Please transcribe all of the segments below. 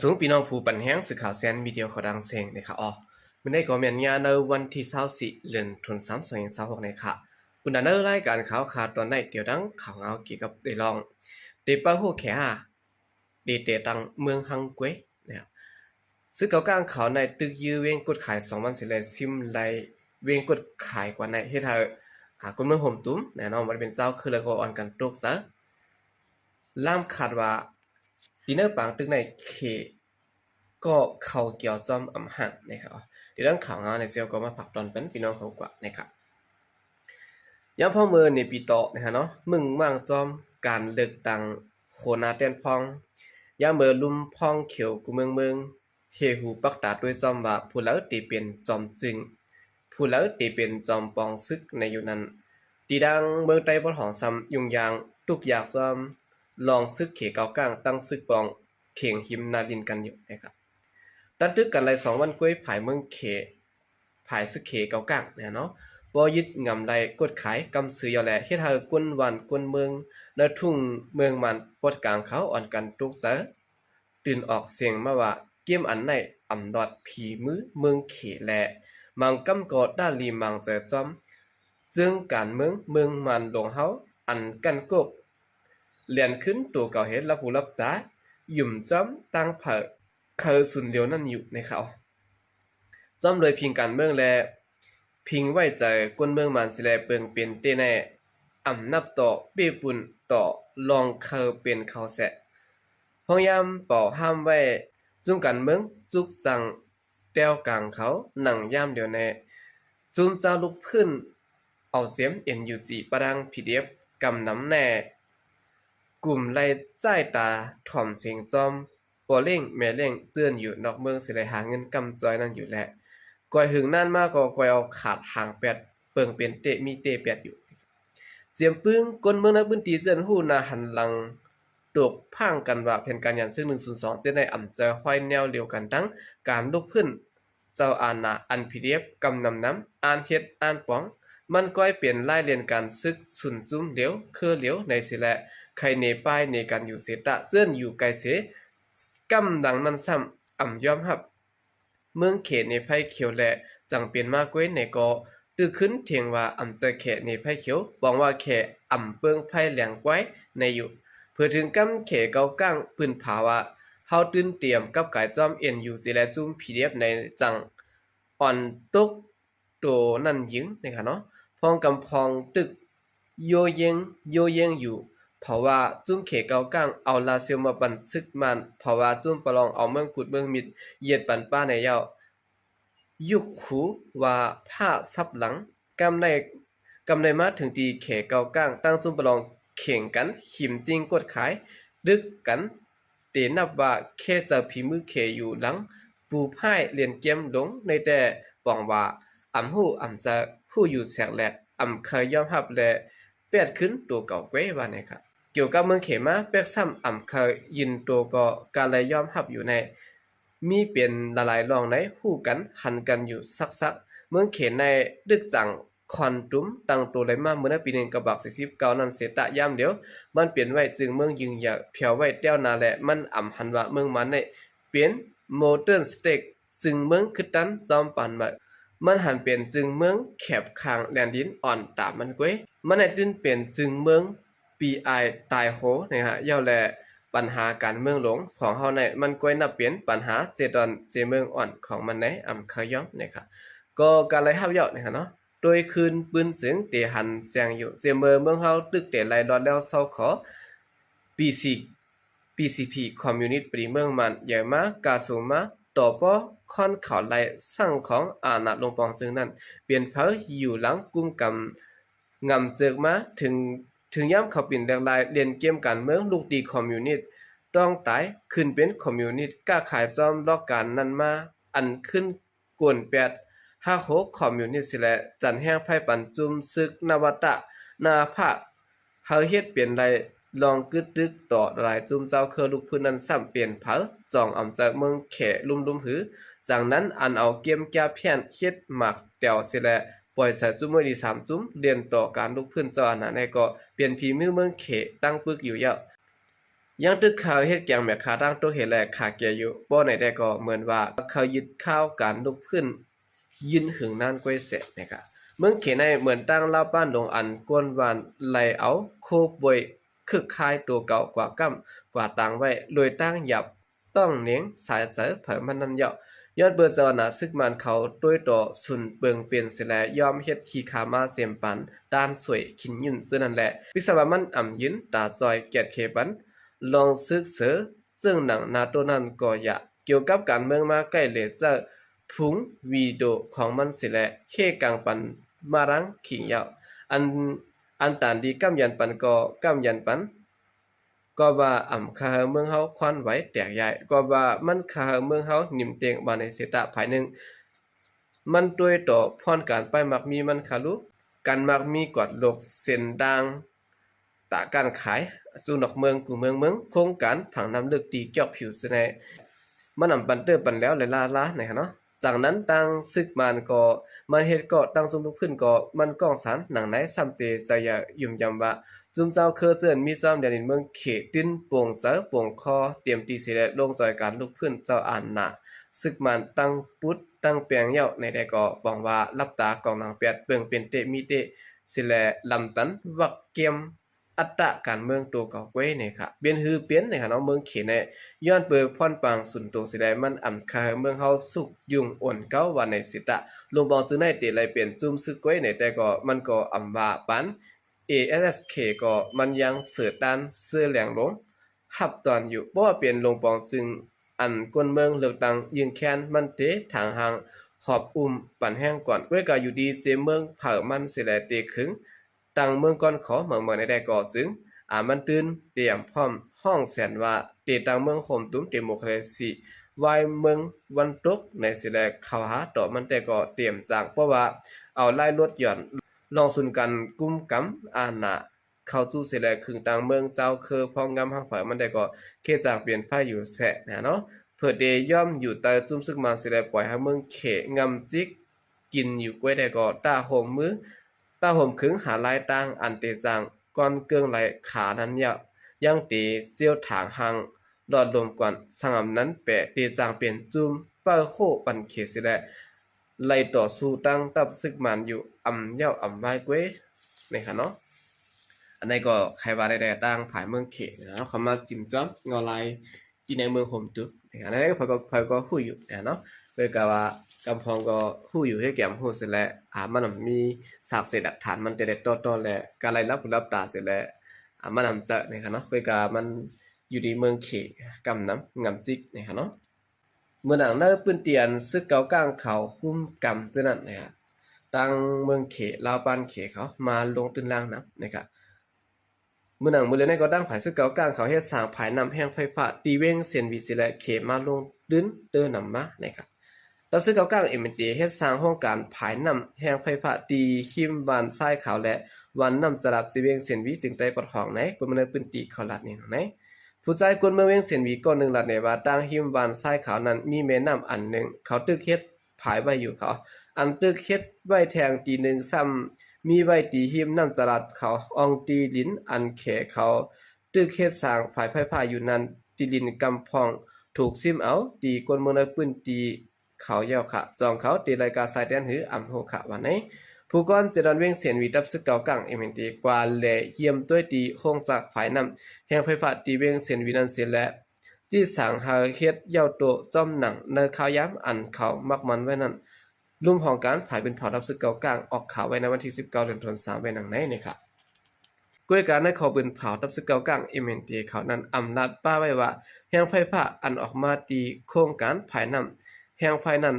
สูงพี่น้องผู้ปันแห้งสื่อข่าวแซนมีเดียวขอดังเสียงนะครับมันได้ก่อเมียนงานในวันที่24เดือนธันวาคม2026นะครับปุ่นดานรายการข่าวขาดตอนในเดี๋ยวดังข่าวเงาเกี่ยวกับได้ลองเดป้าหูแข่เดเตตังเมืองฮังเกวนะครับซึ่งเก่ากลางข่าวในตึกยื้อเวงกดขาย2 วันเสร็จแล้วซิมไลเวงกดขายกว่าในเฮ็ดให้คนเมืองห่มตุ้มแน่นอนมันเป็นเจ้าคือแล้วก็อ่อนกันตกซะล่ามขาดว่าดินเนอร์ปางตึกในเขก็เขาเกี่ยวจอมอำหังนะครับเดี๋ยวเรื่องข่าวงานในเซลก็มาผักตอนเป็นพี่น้องเขากว่านะครับย้ำพ่อมือในปีต่อนะฮะเนาะมึงว่างจอมการเลือกตั้งโคนาเตียนพองย้ำเบอร์ลุมพองเขียวกูเมืองเฮหูปักตาด้วยจอมว่าผู้แล้วตีเป็นจอมจึงผู้แล้วตีเป็นจอมปองซึกในอยู่นั้นตีดังเมืองใต้บ่ของซ้ำยุงยางทุกอย่างจอมลองซึกเขเกากลางตั้งซึกปองเข่งหิมนาดินกันอยู่นะครับตัดตึกกันเลย2 วันกล้วยผายเมืองเขผายซึกเขเกากลางเนี่ยเนาะบ่ยึดงำใดกดขายกำซื้อยอแลเฮ็ดให้กวนวันกวนเมืองและทุ่งเมืองมันปดกลางเขาอ่อนกันตุกเจอตื่นออกเสียงมาว่าเกมอันในอำดอดผีมือเมืองเขแลมังกำกอดด้านลีมังเจอจอมจึงการเมืองมันลงเฮาอันกันกบเลียนขึ้นตัวเก่าเฮ็ดรับหูรับตาหยุ่มจอมตั้งเผอเคยสุนเดียวนั่นอยู่ในเขาจอมโดยพิงการเมืองและพิงไว้ใจกวนเมืองมันสิแลเปิงเป็นเตแน่อำนับต่อเป้ปุ่นต่อลองเคยเป็นเขาแสะพยายามป่อห้ามไว้จุ่มการเมืองจุกจังแต้วกลางเขาหนังย่ามเดียวแน่จุ่มเจ้าลุกขึ้นเอาเสียม NUG ประดัง PDF กำน้ำแน่กลุ่มไล่จ่ายตาถ่อมเสียงจอมปอเล่งแม่เล่งเจือนอยู่นอกเมืองสิได้หาเงินกำจอยนั่นอยู่แหละก่อยหึงนั่นมากก็ก่อยเอาขาดหางแปดเปิงเป็นเตะมีเตะแปดอยู่เจียมปึ้งกนเมืองนักบึ้นตีเจือนหู้นาหันหลังตกพังกันว่าแผนการยันซึ่ง102จะได้อ่ำเจอห้อยแนวเดียวกันทั้งการลุกขึ้นเจ้าอาณาอัน PDF กำนำน้ำอ่านเฮ็ดอ่านป้องมันก้อยเปลี่ยนรายเรียนการซึกสุนจุ้มเหลียวคือเหลียวในสิแลใครเนป้ายในการอยู่เสตะเจื้อนอยู่ไกลเสกำดังนั้นซ้ำอ่ำยอมรับเมืองเขตในไพ่เขียวแหละจังเปลี่ยนมากกว่าในก็ตื่นขึ้นเถียงว่าอ่ำจะเขตในไพ่เขียวบอกว่าเขตอ่ำเปิงไพ่แหลงไว้ในอยู่เพื่อถึงกำเขตเกาก้างปืนผาว่าเฮาตื่นเตรียมกับกายจอมเอ็นอยู่สิและจุ้ม PDF ในจังอ่อนตกโตนั่นยิงนะครับเนาะพองกำพองตึกโยเยงอยู่เพราะว่าจุ้มเขเกากลางเอาลาเซียวมาบันซึกมันเพราะว่าจุ้มประลองเอาเมืองกุดเมืองมิดเหยียดปันป้าในเย้ายุคหูว่าผ้าซับหลังกำในมาถึงตีเขเกากลางตั้งจุ้มประลองเข่งกันหิมจริงกดขายดึกกันเตนับว่าแค่เจอผีมือเขอยู่หลังปูพ่ายเรียนเกมลงในแต่ปองว่าอำหู้อำจะผู้อยู่แสกแหลกอำเคยยอมรับและเปียดขึ้นตัวเก่าเกว้ว่านะครับเกี่ยวกับเมืองเขมาเป็กซ้ำอำเคยยินตัวก็การเลยยอมรับอยู่ในมีเป็นหลายๆรองในคู่กันหันกันอยู่ซักเมืองเขในดึกจังคอนตุ้มตั้งตัวเลยมาเมื่อปี1กระบัก49นั้นเสตะยามเดียวมันเปลี่ยนไว้จึงเมืองยิงอยากเพียวไว้แต้วนาและมันอำหันว่าเมืองมันในเปลี่ยนโมเดิร์นสเต็กจึงเมืองคือตันจอมปานมามันหันเปลี่ยนจึงเมืองแคบคางแดนดินอ่อนตามมันกวยมันให้ตื่นเปลี่ยนจึงเมืองปีไอตายโหนะฮะเย้าแลปัญหาการเมืองหลงของเฮาในมันกวยนับเปลี่ยนปัญหาเจดอนเจเมืองอ่อนของมันในอำเคยยอมนะครับก็การไล่ฮับเย้านะฮะเนาะโดยคืนปืนเสียงเตหันแจงอยู่เจเมืองเฮาตึกเตไล่ดอนแล้วเซาขอ PCP คอมมิวนิสต์ปรีเมืองมันใหญ่มากกาสูงมาต่อป้อค่อนเขาไล่สร้างของอาณาลงปองซึ่งนั้นเปลี่ยนเพออยู่หลังกุมกำงำเจิกมาถึงย่ำเขาปิ่นแรงลายเรียนเกมการเมืองลูกดีคอมมิวนิสต์ต้องตายขึ้นเป็นคอมมิวนิสต์กล้าขายจอมลอกการนั้นมาอันขึ้นกวนแปด56คอมมิวนิสต์สิแลจันแห้งไพ่ปันจุมซึกนวัตะนาภาเฮาเฮ็ดเปลี่ยนไรลองกึดตึกต่อหลายจุมเจ้าเคอลูกพื้นนั้นซ้ำเปลี่ยนเผาจองอำจากเมืองแขลุ่มหือจากนั้นอันเอาเกมแก้เพี้ยนเฮ็ดหมักแตวสิแลปล่อยใส่จุ้มไว้ดี3จุ้มเรียนต่อการลุกพื้นเจ้าอันนั้นก็เปลี่ยนผีมือเมืองเขตั้งปึกอยู่ยาว ยังตึกข่าวเฮ็ดแกงแม่ค้าตั้งโต๊ะเฮ็ดแลขาแก่อยู่บ่ไหนได้ก็เหมือนว่าเขายึดข้าวการลุกขึ้นยืนหึงนานกวยเสร็จนะครับเมืองเขในเหมือนตั้งลาวบ้านดงอันกวนวานไหลเอาโคบวยคึกคายตัวเก่ากว่ากำกว่าตังไว้โดยตั้งหยับต้องเนียงสายเสอเผยมันนั่นเยาะยอดเบิดเจานะซึกมันเขาด้วยต่อสุนเบิงเปลี่ยนเสแลยอมเฮ็ดขี้ขามาเสียมปันด้านสวยขินยุ่นซื่อนั่นแหละวิศวะมันอ่ำยินตาซอยเกียดเคบันลองซึกเสือซึ่งหนังนาตัวนั้นก็อยากเกี่ยวกับการเมืองมาใกล้เลเจอร์พุงวีโดของมันสิแลเคกลางปันมารังขิงยาวอันตานดีกำยันปันก็กำยันปันก็ว่าอ่ำคาเมืองเฮาควันไหวแตกใหญ่ก็ว่ามันคาเมืองเฮานิ่มเตียงบาในเสตะภายหนึ่งมันด้วยต่อพรการไปมักมีมันคาลุกันมักมีกอดโลกเส้นดังตะการขายสู่นอกเมืองกูเมืองโครงการผังน้ำลึกตีเกี่ยวผิวซะแน่มันนำปันเตอร์ปันแล้วเลยลาๆนะเนาะจากนั้นตั้งซึกมันก็มันเฮ็ดก็ตั้งซุมทุกขึ้นก็มันก้องสารหนังไหนซ้ำเตใจอย่ายุ่มยำว่าจุมเจ้าเคอเซินมีซ้ำเดียนเมืองเขตติ้นโป่งเจอโป่งคอเตรียมตีสิและลงจอยการลุกขึ้นเจ้าอ่านหน้าซึกมันตั้งปุดตั้งเปียงเหี่ยวในใดก็บอกว่ารับตากองนางเปียดเปิงเป็นเตมีเตสิและลำตันวักเกียมอัตตะการเมืองตัวเก่าไว้เนี่ยค่ะเปลี่ยนฮือเปลี่ยนในค่ะเนาะเมืองเขตเนี่ยย้อนเปิดพรปางสุนโตสิได้มันอำคาเมืองเฮาสุกยุ่งอ่อนเก้าวันในสิตะลงบอกจึงได้ติไหลเปลี่ยนจุ่มซึกไว้ในแต่ก็มันก็อำว่าปัน ASSK ก็มันยังเสือด้านเสื้อแหลงลงหับตอนอยู่เพราะว่าเปลี่ยนลงปองจึงอันกวนเมืองเลือกตั้งยิงแค้นมันเตทางหางหอบปั่นแห้งก่อนก้วยก็อยู่ดีเจเมืองเผามันสิแลเตขึงตั้งเมืองก่อนขอเมืองในได้ก็จึงมันตื่นเตรียมพร้อมห้องแสนว่าเตตั้งเมืองโฮมตุ้มเดโมแครซีวายเมืองวันตกในสิแลเข้าหาต่อมันแต่ก็เตรียมจากเพราะว่าเอาไล่ลดหย่อนลองสุนกันกุมกำอาณาเข้าจู้สิแลครึ่งต่างเมืองเจ้าคือพองงำหังฝ่ายมันได้ก็เคสางเปลี่ยนไฟอยู่แสะนะเนาะเพื่อเดย่อมอยู่ใต้จุ่มซึกมาสิแลปล่อยให้เมืองเขงำจิกกินอยู่ก้วยได้ก็ตาโหมมือตาโหมขึงหาลายต่างอันเตจางก่อนเกืองไหลขานั้นยังตีเจียวถางหังหลอดลมก่อนสังอำนั้นแปะตีจางเปลี่ยนจุ่มเปิ้โคปันเขสิแลไล่ต่อสู้ตั้งตับซึกมันอยู่เย้าไว้ก้วยนี่ค่ะเนาะอันนี้ก็ใครว่าได้ตั้งภายเมืองเขนะเขามาจิ้มจ้อมเงาลายที่ในเมืองโฮมตุอันนี้ก็พอก็ฮู้อยู่เนาะเพื่อก็ว่ากำพองก็ฮู้อยู่ให้แก่มฮู้เสร็จแล้วมันมีสากเศษหลักฐานมันจะได้ต่อๆแหละการไล่รับตาเสร็จแล้วมันนำจะนี่ค่ะเนาะเพื่อก็มันอยู่ที่เมืองเขกำน้ำงำจิกนี่ค่ะเนาะเมื่อหนังเนอปืนเตียนซึกเกากลางเขากุ้มกำจังนั้นนะครับตั้งเมืองเขลาวปานเขเขามาลงตื้นล่างน้ำนะครับมื้อหนังมื้อเลยในก็ตั้งผายซึกเก่ากลางเขาเฮ็ดสร้างผายนำแห่งไฟฟ้าตีเว้งเส้นวิสิและเขมาลงตื้นเตอนำมานะครับรับซึกเก่ากลาง MND เฮ็ดสร้างโครงการผายนำแห่งไฟฟ้าตีหิมบานทรายขาวและวันนำจรับตีเว้งเส้นวิจึงได้ปลดห้องไหนกวนมันปืนตีเขาลัดนี่ไหนผู้ชายกวนเมืองเว้งเส้นวิก็นึงลัดในว่าตั้งหิมบานทรายขาวนั้นมีแม่น้ำอันนึงเขาตึกเฮ็ดผายไว้อยู่เขาอันตึกเฮ็ดไว้แทงตีนึงซ้ำมีไว้ตีหิมน้ำจรัดเขาอองตีลิ้นอันแขเขาตึกเฮ็ดสร้างภายไผ่อยู่นั้นตีลิ้นกำพองถูกซิมเอาตีกวนเมืองในปืนตีเขาเยาวค่ะจองเขาตีรายการสายแดนหือโหค่ะวันนี้ผู้ก่อนจะดันเว้งเสียนวีดับซึกเก่ากลางMNDกว่าแลเยี่ยมด้วยตีโคงจากภายนำแห่งไฟฟ้าตีเว้งเสียนวีนั้นเสียและที่สังหาเฮ็ดเยาวโตจอมหนังในข่าวย้ำอันเขามักมันไว้นั้นรุ่มของการผายเป็นเผาดับซึกเก่ากลางออกข่าวไว้ในวันที่19เดือนธันวาคมไว้หนังไหนนี่ค่ะก้วยการได้เขาเป็นเผาดับซึกเก่ากลางMNDเขานั้นอำนาจป้าไว้ว่าแห่งไฟฟ้าอันออกมาตีโครงการภายนำแห่งไฟนั้น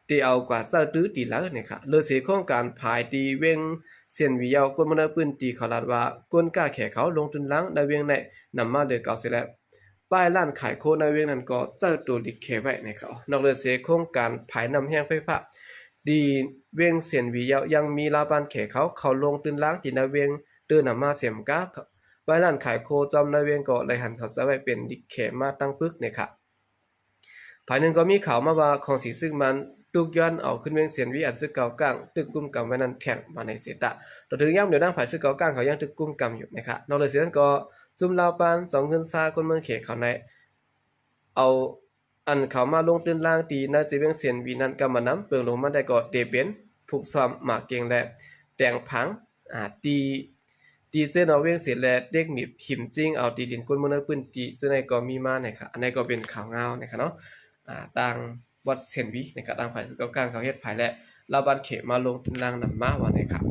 ตีเอากว่าเจ้าตื้อตีแล้วนี่ค่ะเลยเสียโครงการภายตีเว้งเสียนวิยาวกวนมนปืนตีเขาลาดว่ากวนกล้าแขเขาลงทุนล้างในเวียงในนำมาเดือเก่าเสียแล้วป้ายร้านขายโคในเวียงนั้นก็เจ้าตัวดิเคไว้ในเขานอกเลยเสียโครงการภายนำแห่งไฟฟ้าดีเวียงเสียนวิยาวยังมีลาบานแขเขาลงทุนล้างตีในเวียงเดินนำมาเสียมก้าป้ายร้านขายโคจอมในเวียงก็เลยหันเขาจะไว้เป็นดิเคมาตั้งปึกเนี่ยค่ะภายหนึ่งก็มีข่าวมาว่าของสีซึ่งมัน ตุกย้อนเอาขึ้นเวียงเสียนวิอันซึกเก่ากลางตึกกุมกำไว้นั้นแทงมาในเสตะต่อถึงย่ำเดี๋ยวนั่งฝ่ายซึกเก่ากลางเขายังตึกกุมกำอยู่นะครับนอกจากนั้นก็ซุ่มลาวปาน2ขึ้นซาคนเมืองเขตเขาในเอาอันเขามาลงตื้นล่างตีน่าจะเวียงเสียนวีนั้นก็มานำเปิงลงมาได้ก็เตเป็นผูกซ้อมหมากเก่งและแต่งผังตีเส้นเอาเวียงเสียนและเด็กหนีบหิมจริงเอาตีดินก้นมือปืนตีซึ่งในก็มีมานะครับอันนี้ก็เป็นข่าวเงานะครับเนาะต่างวัดเซนวีนะครับต่างฝ่ายสึกเก่ากลางเขาเฮ็ดภายและลาวบ้านเขมาลงตื้นล่างนำมาว่านะครับ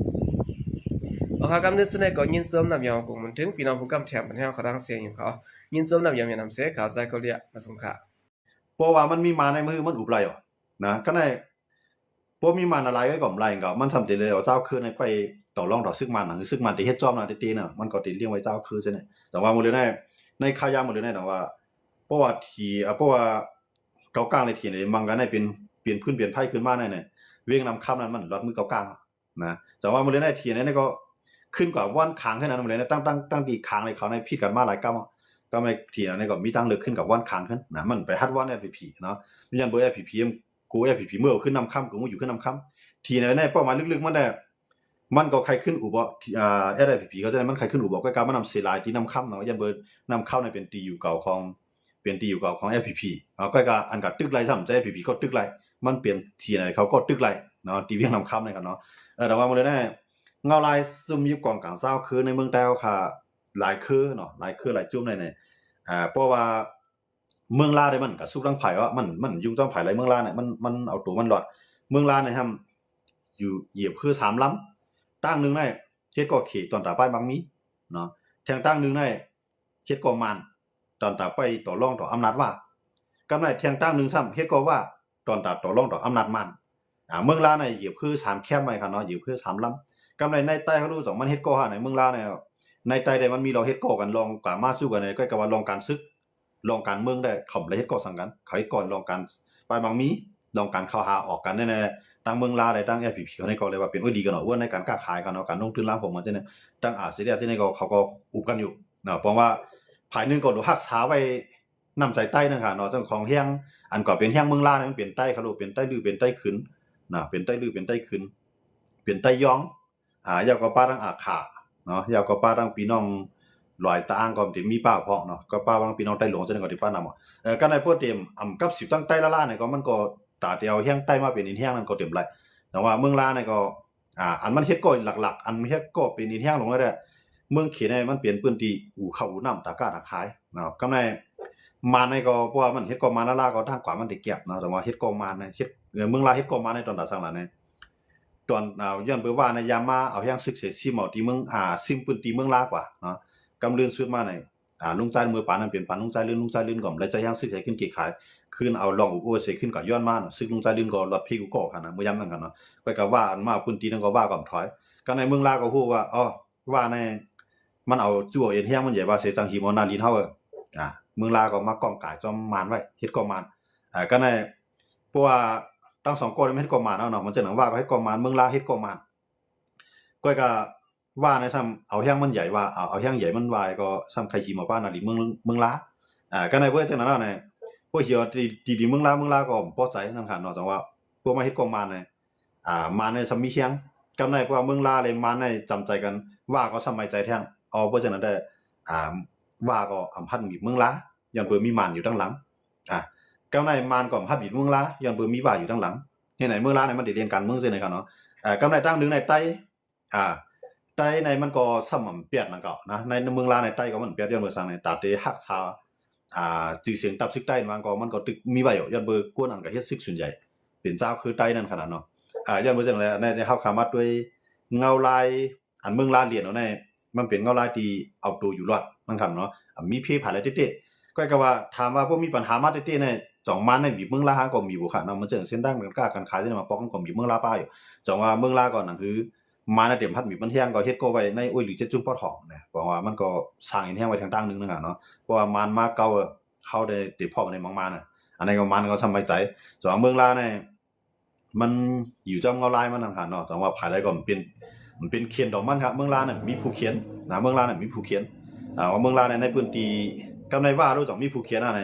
เอาข่าวกำนึกซึ่งในก็ยินส้มนำยองกุ่มมันถึงพี่น้องผู้กำแถมมันให้เขาดังเสียงอยู่เขายินส้มนำยองอย่านำเสียข่าวใจก็เรียกมาสงค่ะเพราะว่ามันมีมาในมือมันอุบไหลอ่ะนะก็ในพวกมีมาอะไรก็ก่อมไหลก็มันทำติเลยเอาเจ้าคืนไปต่อรองต่อซึกมันคือซึกมันที่เฮ็ดจอมนะตีน่ะมันก็ติเลี้ยงไว้เจ้าคืนซะเนี่ยแต่ว่าหมดเลยในขายาหมดเลยแต่ว่าเพราะว่าเพราะว่าเกากลางในทีนี่มันก็ได้เป็นเปลี่ยนพื้นเปลี่ยนไผขึ้นมาเนี่ยเวียงนำคำนั้นมันรอดมือเกากลางนะแต่ว่าหมดเลยในทีนี่ก็ขึ้นกว่าวันค้างแค่นั้นหมดเลยตั้งดีค้างในเขาในผิดกันมาหลายกรรมก็ไม่ทีนั้นก็มีตั้งเลิกขึ้นกับวันค้างขึ้นนะมันไปฮัดวันเนี่ยผีเนาะมันยันเบอร์ผีกูผีเมื่อขึ้นนำคำกูอยู่ขึ้นนำคำทีในเป้าหมายลึกๆมันได้มันก็ใครขึ้นอุบผีก็จะได้มันใครขึ้นอุบก็การมันนำเสียลายที่นำคำเนาะยันเบอร์นำเข้าในเป็นตีอยู่เก่าของเป็นตีอยู่เก่าของFPP ก็การอันกัดตึกไรซ้ำใจFPP ก็ตึกไรมันเปลี่ยนทีไหนเขาก็ตึกไรเนาะตีเวียงนำคำนะครับเนาะแต่ว่ามันเลยได้เงาลายซุ่มยุบกองกลางเศร้าคือในเมืองแต้วค่ะหลายคือเนาะหลายคือหลายจุ่มในเพราะว่าเมืองลาได้มันก็สู้รังไผว่ามันยุ่งต้องไผหลายเมืองลาเนี่ยมันเอาตัวมันรอดเมืองลาเนี่ยครับอยู่เหยียบคือ3ลำตั้งนึงได้เฮ็ดก่อเขตตอนตาป้ายบางมีเนาะแทงตั้งนึงได้เฮ็ดก่อมันตอนตาไปต่อรองต่ออำนาจว่ากำไรแทงตั้งนึงซ้ำเฮ็ดก่อว่าตอนตาต่อรองต่ออำนาจมันเมืองลาเนี่ยเหยียบคือ3แคมป์ไว้ครับเนาะเหยียบคือ3ลำกำไรในใต้เขารู้2มันเฮ็ดก่อหาในเมืองลาเนี่ยในใต้ได้มันมีเราเฮ็ดก่อกันลองกะมาสู้กันในก็ว่าลองการศึกลองการเมืองได้เขาเลยเฮ็ดก่อสังกันเขาเฮ็ดก่อนลองการไปบางมีลองการเข้าหาออกกันแน่ๆตั้งเมืองลาได้ตั้ง FPP เขาในก็เลยว่าเป็นดีกันเนาะว่าในการค้าขายกันเนาะการลงทุนล้างผมมันจังได๋ตั้งอาเซียนจังได๋ก็เขาก็อุบกันอยู่เนาะเพราะว่าภายนึงก็รักษาไว้นำใจใต้นั่นค่ะเนาะเจ้าของเฮียงอันก็เป็นเฮียงเมืองลาเนี่ยมันเป็นใต้เขารู้เป็นใต้ลือเป็นใต้ขึ้นนะเป็นใต้ลือเป็นใต้ขึ้นเป็นใต้ยองยาวก็ป้าตั้งอาขาเนาะยาวก็ป้าตั้งพี่น้องลอยตาอ้างก็สิมีป้าเพาะเนาะก็ป้าบางพี่น้องใต้หลวงจังได๋ก็สิป้านำก็ในพวกเต็มกับ10ตั้งใต้ละๆเนี่ยก็มันก็ตาเดียวเฮียงใต้มาเป็นอินเฮียงนั่นก็เต็มไรแต่ว่าเมืองลาเนี่ยก็อันมันเฮ็ดก็หลักๆอันเฮ็ดก็เป็นอินเฮียงลงแล้วแหละเมืองเขตเนี่ยมันเป็นพื้นที่อู่เข้าอู่น้ำตากาตาขายเนาะกำในมาในก็เพราะว่ามันเฮ็ดก็มาละๆก็ทางขวามันได้เก็บเนาะแต่ว่าเฮ็ดก็มาในเฮ็ดเมืองลาเฮ็ดก็มาในตอนตาสังหลังเนี่ยตอนย้อนไปว่าในยามมาเอาเฮียงศึกเสซิมเอาที่เมืองซิมปืนตีเมืองลากว่าเนาะกำเลื่อนสุดมาในลุงใจมือปานนั้นเป็นปานลุงใจลื่นก่อมแล้วจะยังซึกให้ขึ้นกี่ขายขึ้นเอาลองอุเสขึ้นก็ย้อนมาซึกลุงใจลื่นก็รถพี่กูก็คั่นน่ะบ่ย้ำนั่นกันเนาะไปก็ว่าอันมาพื้นที่นั้นก็ว่าก่อมถอยก็ในเมืองลาก็ฮู้ว่าว่าในมันเอาจั่วเอ็นเฮียงมันใหญ่ว่าเสจังหิมอนาลินเฮาเมืองลาก็มากองกายจอมมานไว้เฮ็ดก็มานก็ในเพราะว่าทั้ง2คนมันเฮ็ดก็มานเนาะมันจะหนังว่าก็เฮ็ดก็มานเมืองลาเฮ็ดก็มานก็ว่าในซ้ำเอาเฮียงมันใหญ่ว่าเอาเฮียงใหญ่มันวายก็ซ้ำใครขี่มาบ้านน่ะดิเมืองลาก็ในเพื่อจังนั้นน่ะพวกเหี่ยวดีเมืองลาก็พอใจนำคันเนาะจังว่าพวกมาเฮ็ดก็มานในมาในซ้ำมีเฮียงกำในเพราะว่าเมืองลาเลยมาในจำใจกันว่าก็สมัยใจแท้งเพราะฉะนั้นได้ว่าก็อำพันมีเมืองลาย้อนเบิ่มีมานอยู่ด้านหลังกำในมานก็อำพันมีเมืองลาย้อนเบิ่มีว่าอยู่ด้านหลังเฮ็ดไหนเมืองลาเนี่ยมันได้เรียนการเมืองซื่อในกันเนาะกำในตั้งนึงในใต้ใต้ในมันก็สม่ำเปียดนั่นก็นะในเมืองลาในใต้ก็มันเปียดย้อนเมืองสังในตาเตฮักษาจื่อเสียงตับซึกใต้มันก็ตึกมีไว้อยู่ย้อนเบิ่กวนอันก็เฮ็ดซึกส่วนใหญ่เป็นเจ้าคือใต้นั่นขนาดเนาะย้อนเบิ่จังได๋ในเฮาขามาด้วยเงาลายอันเมืองลาเรียนเอาในมันเป็นเงาลายที่เอาตัวอยู่รอดมันคั่นเนาะมีเพผาหลายเต้ๆก็ว่าถามว่าพวกมีปัญหามาเต้ๆในจ่องมาในวีเมืองลาก็มีบ่ค่ะเนาะมันจังเส้นดังกันกล้ากันขายจังมาปอกกันก็มีเมืองลาป้าอยู่จ่องว่าเมืองลาก็นั่นคือมาในเต็มพัดมีมันเฮียงก็เฮ็ดก็ไว้ในอ้วยหรือเจ็ดจุ่มปอทองนะเพราะว่ามันก็สร้างอีกแฮงไว้ทางด้านนึงนั่นน่ะเนาะเพราะว่ามันมาเก่าเฮาได้ติดพ่อในมังมาน่ะอันนี้ก็มันก็สบายใจส่วนเมืองลาเนี่ยมันอยู่จำเงาลายมันนั่นค่ะเนาะจังว่าภายใดก็มันเป็นเขียนดอกมันครับเมืองลาเนี่ยมีผู้เขียนนะเมืองลาเนี่ยมีผู้เขียนว่าเมืองลาเนี่ยในพื้นที่กำในว่ารู้จักมีผู้เขียนอะไร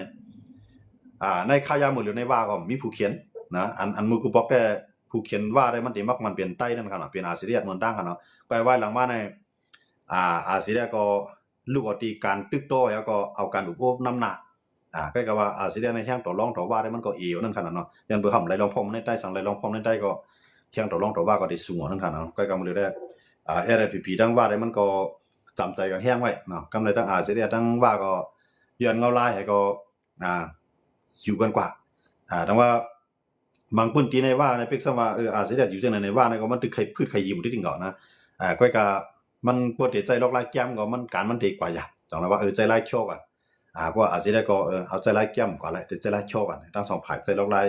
ในขายาหมดหรือในว่าก็มีผู้เขียน นะอันมือกูบอกแต่ผู้เขียนว่าได้มันติมักมันเป็นใต้นั่นคั่นน่ะเป็นอาซีเรียนวนตั้งคั่นเนาะก็ว่าหลังมาในอาซีเรียก็ลูกเอาตีการตึกโตแล้วก็เอาการอุปโภคนำหน้าก็ว่าอาซีเรียในแห่งต่อรองต่อว่าได้มันก็เอวนั่นคั่นน่ะเนาะยันเบิ่คำไหลรองพร้อมในใต้สังไหลรองพร้อมในใต้ก็แข่งต่อรองต่อว่าก็ได้สูงนั่นคั่นเนาะก็มันเลยได้LPP ทั้งว่าได้มันก็จำใจกันแห้งไว้เนาะกำไรทั้งอาซีเรียทั้งว่าก็ย้อนเงาลายให้ก็อยู่กันกว่าแต่ว่าบางพื้นที่ในว่าในเป็กซะว่าอาซีเรียอยู่จังไหนในว่าในก็มันตึกไข่พืชไข่ยิมที่ถึงก่อนนะก้อยก็มันบ่ได้ใจลอกลายแก้มก็มันการมันดีกว่าอย่าจังว่าใจลายโชคกันเพราะอาซีเรียก็เอาใจลายแก้มกว่าแหละใจลายโชคกันทั้งสองฝ่ายใจลอกลาย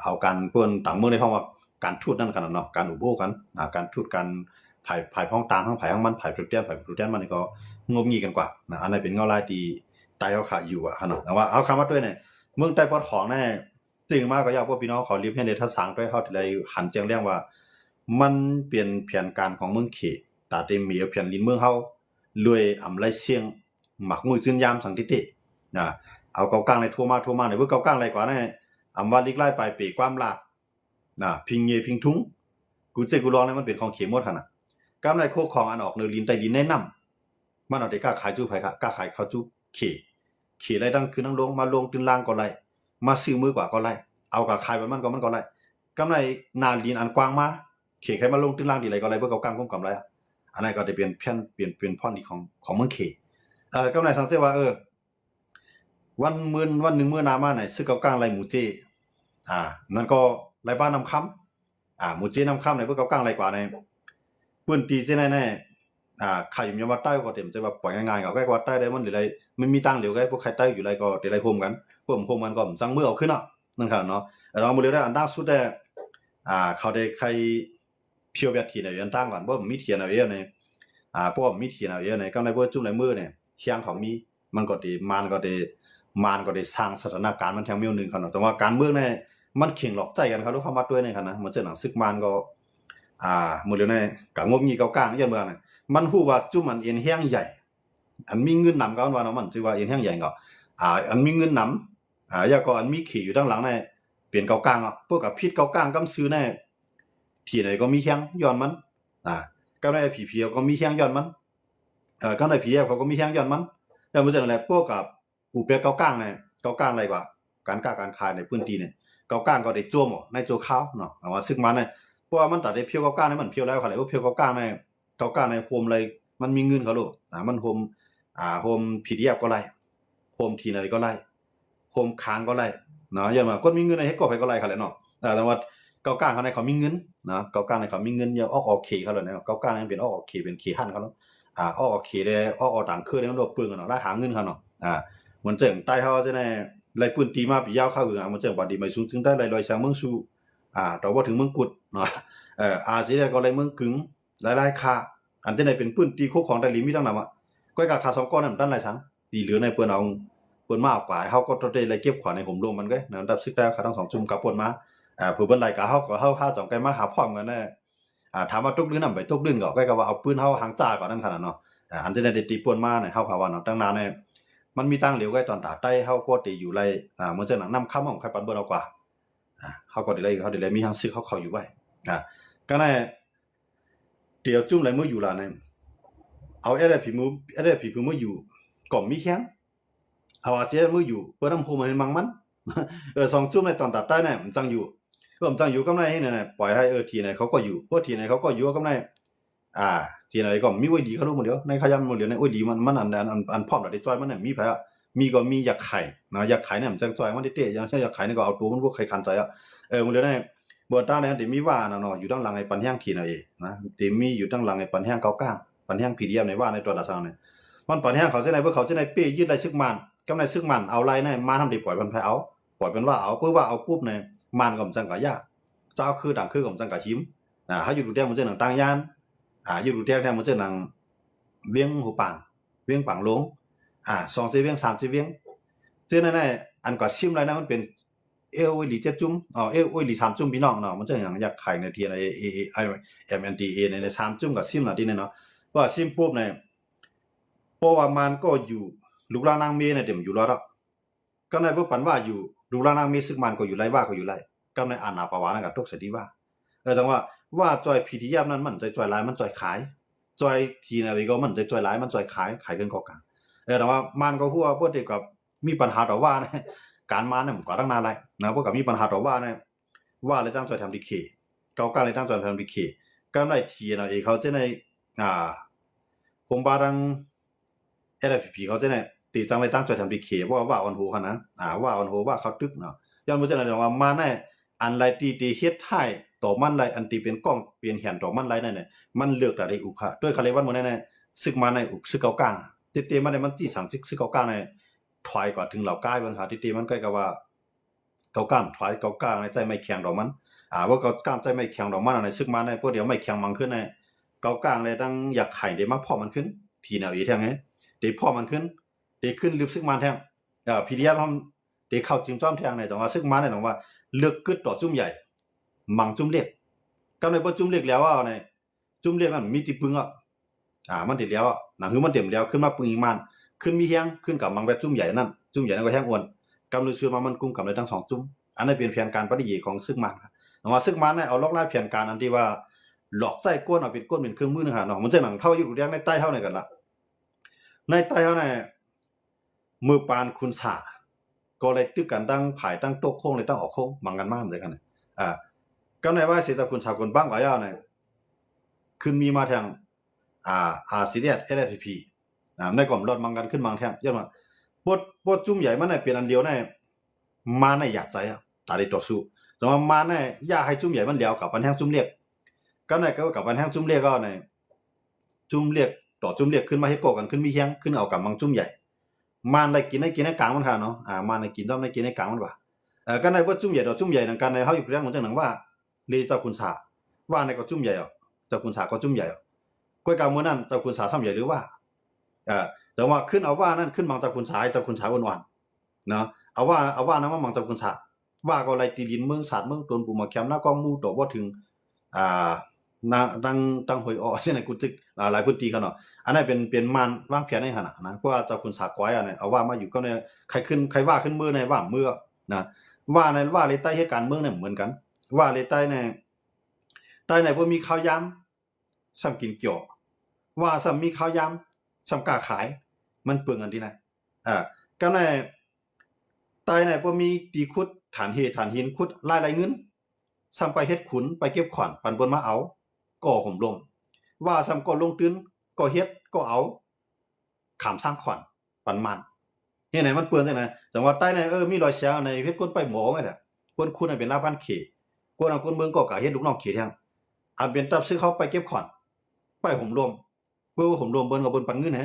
เอาการเปิ้นต่างเมืองในห้องว่าการทูตนั่นกันเนาะการอุปโภคกันการทูตกันภายพ้องต่างทั้งภายทั้งมันภายประเทศภายประเทศมันนี่ก็งบงี้กันกว่าอันนั้นเป็นเงาลายที่ตายเอาขาอยู่เนาะแต่ว่าเอาคำว่าด้วยเนี่ยเมืองใต้ปอดของแน่จริงมากก็อยากพวกพี่น้องขอรีบให้ในทัศสางด้วยเฮาที่ได้หันแจ้งเรื่องว่ามันเปลี่ยนแผนการของเมืองเขตาเต็มมีแผนลินเมืองเฮารวยอำไรเสียงหมักมือจืนยามสังติติเอาเกากลางในทั่วมาในเบิ่งเกากลางไรกว่าแน่อำว่าลิกไล่ไปปีความลาดพิงเยพิงทุงกูเจกูลองเนี่ยมันเป็นของเขมหมดหั่นน่ะกำไรโคของอันออกเนอลินใต้ลินแนะนำมันเอาได้กล้าขายจู้ไผค่ะกล้าขายเขาจู้เขไรตั้งคือนั่งลงมาลงตึนล่างก็ไล่มาซื้อมือกว่าก็ไล่เอากับขายไปมันก็ไล่กำไรนาลินอันกว้างมาเขใครมาลงตึนล่างดีไรก็ไล่เบิ่งเกากลางกำไรอันนั้นก็ได้เป็นเป็นพรดีของเมืองเขกำไรสังเกตว่าวันหนึ่งมื้อนามาไหนซื้อเกากลางไรหมูเจนั่นก็ไรบ้านนำค้ำหมูเจนำค้ำในเบิ่งเกากลางไรกว่าในปืนตีเส้นแน่ไข่อยู่ยามว่าใต้ก็เต็มจะว่าปล่อยง่ายๆก็ใกล้กว่าใต้ได้มันหรือไรมันมีตังเหลียวไกพวกไข่ใต้อยู่ไรก็ได้ไรโฮมกันพวกผมโฮมกันก็จังมือเอาขึ้นเนาะนั่นครับเนาะเราบ่เลยได้อันดังสุดได้เขาได้ใครเพียวแบบที่ไหนอันตั้งก่อนบ่มีเทียนเอาเยอะในพวกมีเทียนเอาเยอะในก็ในบ่จุ่มในมือเนี่ยเคียงของมีมันก็ได้มานก็ได้สร้างสถานการณ์มันแถวนึงครับเนาะแต่ว่าการเมืองเนี่ยมันเข่งหลอกใจกันครับลูกเข้ามาด้วยเนี่ยครับนะเหมือนเจ้าหนังซึกมานก็มื้อเลยเนี่ยก็งบงี้เกากลางอย่างเมืองเนี่ยมันฮู้ว่าจุ่มอันเอ็นแห้งใหญ่อันมีเงินนำก็ว่าเนาะมันชื่อว่าเอ็นแห้งใหญ่ก็อันมีเงินนำแล้วก็อันมีขี่อยู่ด้านหลังเนี่ยเปลี่ยนเกากลางพวกกับพิษเกากลางกำซื้อแน่ที่ไหนก็มีแห้งย้อนมันก็ได้ผีๆก็มีแห้งย้อนมันก็ได้ผีเขาก็มีแห้งย้อนมันแล้วมันจะนั่นแหละพวกกับอุเปเกากลางเนี่ยเกากลางอะไรกว่าการค้าการขายในพื้นที่เนี่ยเกากลางก็ได้จ้วมในโจข้าวเนาะว่าซึ่งมันเนี่ยเพราะว่ามันตัดได้เพียวเกากลางเนี่ยมันเพียวแล้วคั่นแหละเพียวเกากลางเนี่ยเกากลางในโฮมอะไรมันมีเงินเขาลูกมันโฮมโฮม PDF ก็ไล่โฮมที่ไหนก็ไล่โฮมค้างก็ไล่เนาะอย่างว่าคนมีเงินในเฮ็ดก็ไปก็ไล่คั่นแหละเนาะแต่ว่าเกากลางเขาในเขามีเงินนะเกากลางในเขามีเงินอย่าออกเขเขาเลยนะเกากลางนี่เป็นออกเขเป็นเขหั่นเขาเนาะออกเขได้ออกต่างคือได้มันบ่เปลืองกันเนาะได้หาเงินเขาเนาะเหมือนเจิงใต้เฮาจะได้ไล่ปืนตีมาปียาวเข้าคือมันเจิงบ่ดีไม่สูงถึงได้ไล่ลอยช้างเมืองสู่แต่ว่าถึงเมืองกุดเนาะสิได้ก็ไล่เมืองกึ๋งหลายๆค่าอันจะได้เป็นปืนตีโคของได้ลิมีทั้งนั้นก้อยกะค่า2ก้อนนั้นดันหลายชั้นตีเหลือในเปิ้นเอาเปิ้นมาเอากว่าเฮาก็ได้ไล่เก็บขวานในห่มลมมันก็นะดับซึกได้ค่าทั้ง2จุ่มกับเปิ้นมาเพิ่นไล่กะเฮาก็เฮาจ่องไกมาหาพร้อมกันแน่ถามว่าตกดื้อนำไปตกดื้อนก็ก้อยก็ว่าเอาปืนเฮาหางจ้าก่อนนั่นขนาดเนาะอันจะได้ตีป่วนมาเนี่ยเฮาว่าเนาะตั้งนานเนี่ยมันมีตังเหลียวไว้ตอนตาใต้เฮาก็ได้อยู่ไล่เหมือนจะหนังนำค้ำของใครปันเบิ่นเอากว่าเฮาก็ได้ไล่มีทางซึกเขาอยู่ไว้ก็ได้เดี๋ยวจุ่มไหลมืออยู่ล่ะเนี่ยเอาผีมืออยู่ก่อมมีแข้งเอาอาเจียมืออยู่เปิ้นนำโฮมให้มังมัน2จุ่มในตอนตัดใต้เนี่ยมันจังอยู่ผมจังอยู่กำไรให้เนี่ยปล่อยให้ทีไหนเขาก็อยู่พวกทีไหนเขาก็อยู่กำไรทีไหนก็มีไว้ดีเขารู้หมดเดียวในขยำหมดเดียวในไว้ดีมันอันพร้อมแล้วได้จอยมันเนี่ยมีไผมีก็มีอยากไข่นะอยากไข่เนี่ยมันจังจอยมันเตะอย่างเช่นอยากไข่นี่ก็เอาตัวมันพวกไข่คันใจหมดเดียวในบ่ตาเนี่ยที่มีว่าน่ะเนาะอยู่ด้านหลังไอ้ปันแห้งทีน่ะนะที่มีอยู่ด้านหลังไอ้ปันแห้งเกากลางปันแห้ง PDF ในว่าในตัวละซังเนี่ยมันปันแห้งเขาจะไหนเพื่อเขาจะไหนเป้ยืดไรซึกมันกำไรซึกมันเอาไรเนี่ยมาทำดีปล่อยมันไปเอาปล่อยเป็นว่าเอาเพื่อว่าเอาปุ๊บเนี่ยมันก็จังกะยากเจ้าคือดังคือก็จังกะชิมเฮาอยู่ดูแท้มันจะหนังต่างยานอยู่ดูแท้มันจะหนังเวียงหูปางเวียงปางลง2สิเวียง3สิเวียงเจ้านั่นน่ะอันก็ชิมไรนะมันเป็นเอลอีหลี7จุ่มเอลอีหลี3จุ่มพี่น้องเนาะมันจะหยังอยากไข่ในเทียนMNTA ใน3จุ่มก็ซิมน่ะที่เนี่ยเนาะว่าซิมปุ๊บเนี่ยเพราะว่ามันก็อยู่ลูกลางนางเมเนี่ยเต็มอยู่แล้วก็ในพวกปันว่าอยู่ลูกลางนางเมซึ่งมันก็อยู่ไรว่าก็อยู่ไร กำในอ่านนาปาวานั่นก็ตกเสียดีว่าจังว่าจอยพีทียามนั้นมันจอยหลายมันจอยขายจอยทีนะวิก็มันจอยหลายมันจอยขายกันกอกลางแต่ว่ามันก็ฮู้ว่าพวกเดียวกับมีปัญหาต่อว่านะการมาเนี่ยมันก็ตั้งนานแล้วนะพวกกับมีปัญหาต่อว่าเนี่ยว่าเลยตั้งจอยทำดีเคเกาเลยตั้งจอยทำดีเคกำในทีนะเขาจะในคงบาดังLPP เขาจะเนี่ยตีจังเลยตั้งจอยทำดีเคว่าออนโหเขานะว่าออนโหว่าเขาตึกเนาะย้อนบ่จังได๋ว่ามาในอันไรตีเฮ็ดให้ต่อมันไรอันตีเป็นกล้องเปลี่ยนแหนต่อมันไรนั่นน่ะมันเลือกได้อุกค่ะด้วยคาเลวันมื้อนั้นน่ะซึกมาในอุกซึกเกากลางเตๆมาได้มันจี้สั่งซึกเกากลางในถอยกว่าถึงเหล่ากายเบิ่นหาเตๆมันใกล้กับว่าเกากลางถอยเกากลางในใจไม่แข็งดอกมันว่าเกากลางใจไม่แข็งดอกมันในซึกมาในพวกเดียวไม่แข็งมังขึ้นในเกากลางเลยตั้งอยากไข่ได้มาพอมันขึ้นทีแนวอีแท้ไงได้พอมันขึ้นได้ขึ้นลึกซึกมาแท้PDF ได้เข้าจิงจ้อมแท้งในแต่ว่าซึกมาในว่าเลือกกึดต่อจุ่มใหญ่มังจุ่มเล็กกำในบ่จุ่มเล็กแล้วในจุ่มเล็กนั้นมีติปึงมันติแล้วหนังคือมันเต็มแล้วขึ้นมาปึงอีกมันขึ้นมีแฮงขึ้นกับมังแบบจุ่มใหญ่นั่นจุ่มใหญ่นั้นก็แฮงอ้วนกำเลยซื้อมามันกุมกับได้ทั้ง2จุ่มอันนั้นเป็นแผนการปฏิเหตุของซึกมันครับแต่ว่าซึกมันเนี่ยเอาล็อกลายแผนการอันที่ว่าหลอกใจก้นเอาเป็นก้นเป็นเครื่องมือนึงเนาะมันจะหนังเท่าอยู่เรียกในใต้เท่าไหนกันล่ะในใต้เท่าไหนมือปานคุณสาก็เลยตึกกันตั้งผายตั้งโต๊ะโค้งเลยตั้งออกโค้งมังกันมากเหมือนกันก็ในว่าเสียจากคุณชาวคนบ้างก็ย่าเนี่ยขึ้นมีมาทางCDS LPP ในกล่อมรถมังกันขึ้นมังแท่งย่ามาบทจุ่มใหญ่มันเนี่ยเป็นอันเดียวเนี่ยมาในอยากใจตาได้ต่อสู้แต่ว่ามาเนี่ยอยากให้จุ่มใหญ่มันเดียวกับปันแห้งจุ่มเรียกก็ในก็กับปันแห้งจุ่มเรียกก็ในจุ่มเรียกต่อจุ่มเรียกขึ้นมาให้โกกันขึ้นมีแห้งขึ้นเอากับมังจุ่มใหญ่มันได้กินในกลางมันค่ะเนาะมันได้กินต้องได้กินในกลางมันว่าก็ในว่าจุ่มใหญ่ต่อจุ่มใหญ่นั่นกันในเฮาอยู่เรื่องเหมือนจังหนังว่าลีเจ้าคุณสาว่าในก็จุ่มใหญ่เจ้าคุณสาก็จุ่มใหญ่ก้อยกามื้อนั้นเจ้าคุณสาซ้ำใหญ่หรือว่าแต่ว่าขึ้นเอาว่านั่นขึ้นมังเจ้าคุณสาเจ้าคุณสาวันๆเนาะเอาว่านั้นว่ามังเจ้าคุณสาว่าก็ไรตีดินเมืองศาสตร์เมืองตนปู่มาแคมหน้ากองมูตบ่ถึงตั้งหวยออเช่นกูตึกหลายพื้นที่กันเนาะอันนั้นเป็นมันวางแผนในขณะนะเพราะว่าเจ้าคุณสากอยเนี่ยเอาว่ามาอยู่ก็ในใครว่าขึ้นมือในว่ามือนะว่าในว่าเลยใต้เหตุการณ์เมืองเนี่ยเหมือนกันว่าเลยใต้ในบ่มีข้าวยำซ้ำกินเกี่ยวว่าซ้ำมีข้าวยำซ้ำกล้าขายมันเปลืองกันที่ไหนก็ในใต้ในบ่มีตีขุดฐานหินขุดรายเงินซ้ำไปเฮ็ดขุนไปเก็บขวัญปันบนมาเอาก่อห่มลมว่าซ้ำก็ลงตื้นก็เฮ็ดก็เอาขามสร้างขวัญปันมันเฮ็ดไหนมันเปลืองจังได๋จังว่าใต้ในมีรอยเสียในเฮ็ดคนไปหมอไว้แหละคนคุณเป็นลาพันเขคนเอาคนเมืองก็กะเฮ็ดลูกน้องเขแท้งอันเป็นตับซื้อเขาไปเก็บขวัญไปห่มลมเพื่อห่มลมเบิ่นก็เบิ่นปันเงิน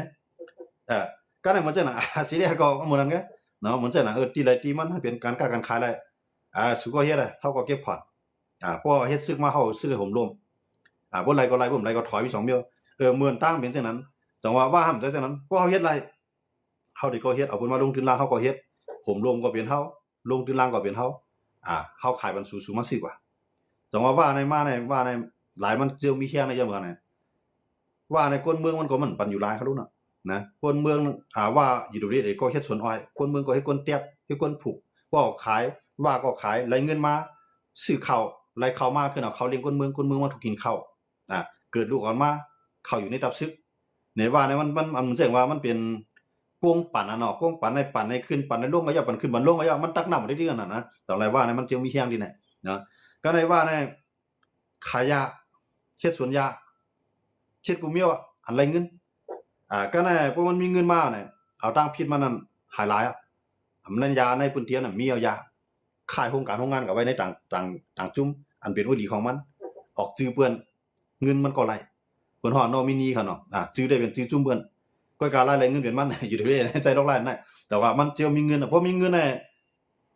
ก็ได้เหมือนจังน่ะสิได้ก็เหมือนนั้นไงเนาะเหมือนจังน่ะตีไรตีมันให้เป็นการค้าการขายได้สุก็เฮ็ดได้เท่าก็เก็บขวัญพอเฮ็ดซึกมาเฮาซื้อห่มลมบ่ไรก็ไรบ่ไรก็ถอยไป2เมียวเหมือนตั้งเป็นจังนั้นจังว่าห้ามจังนั้นพอเฮาเฮ็ดไรเฮาได้ก็เฮ็ดเอาเพิ่นมาลงทุนลางเฮาก็เฮ็ดห่มลมก็เป็นเฮาลงทุนลางก็เป็นเฮาเฮาขายมันสูงมาซื้อกว่าจังว่าในมาในว่าในหลายมันเจียวมีแค่ในยามกันน่ะว่าในคนเมืองมันก็มันปันอยู่หลายเขารู้นะคนเมืองว่าอยู่ตรงนี้ก็เฮ็ดสวนอ้อยคนเมืองก็เฮ็ดคนเตียบเฮ็ดคนผูกว่าขายว่าก็ขายไหลเงินมาซื้อข้าวไหลข้าวมาขึ้นเอาข้าวเลี้ยงคนเมืองมาถูกกินข้าวเกิดลูกออกมาเข้าอยู่ในตับซึกในว่าในมันแจ้งว่ามันเป็นกงปั่นเนาะกงปั่นในปั่นในขึ้นปั่นในลงก็ย่าปั่นขึ้นปั่นลงก็ย่ามันตักน้ำได้ดีกันนะจังไรว่าในมันเจียวมีแห้งดีไหนเนาะก็ในว่าในขายยาเช็ดสวนยาเช็ดกูเมียวอันไรเงินก็ในพวกมันมีเงินมาเนี่ยเอาตั้งพิษมันนั่นหายหลายมันนั่นยาในพื้นที่น่ะมีเอายาขายโครงงานกับไว้ในต่างจุ่มอันเป็นอุดีของมันออกจื้อเปื้อนเงินมันก็ไหลเพิ่นฮ้อนอมินีค่ะเนาะจื้อได้เป็นจื้อจุ่มเปื้อนก็การไล่เงินเป็นมันอยู่ได้ใจดอกไล่นั่นแต่ว่ามันจะมีเงินเพราะมีเงินน่ะ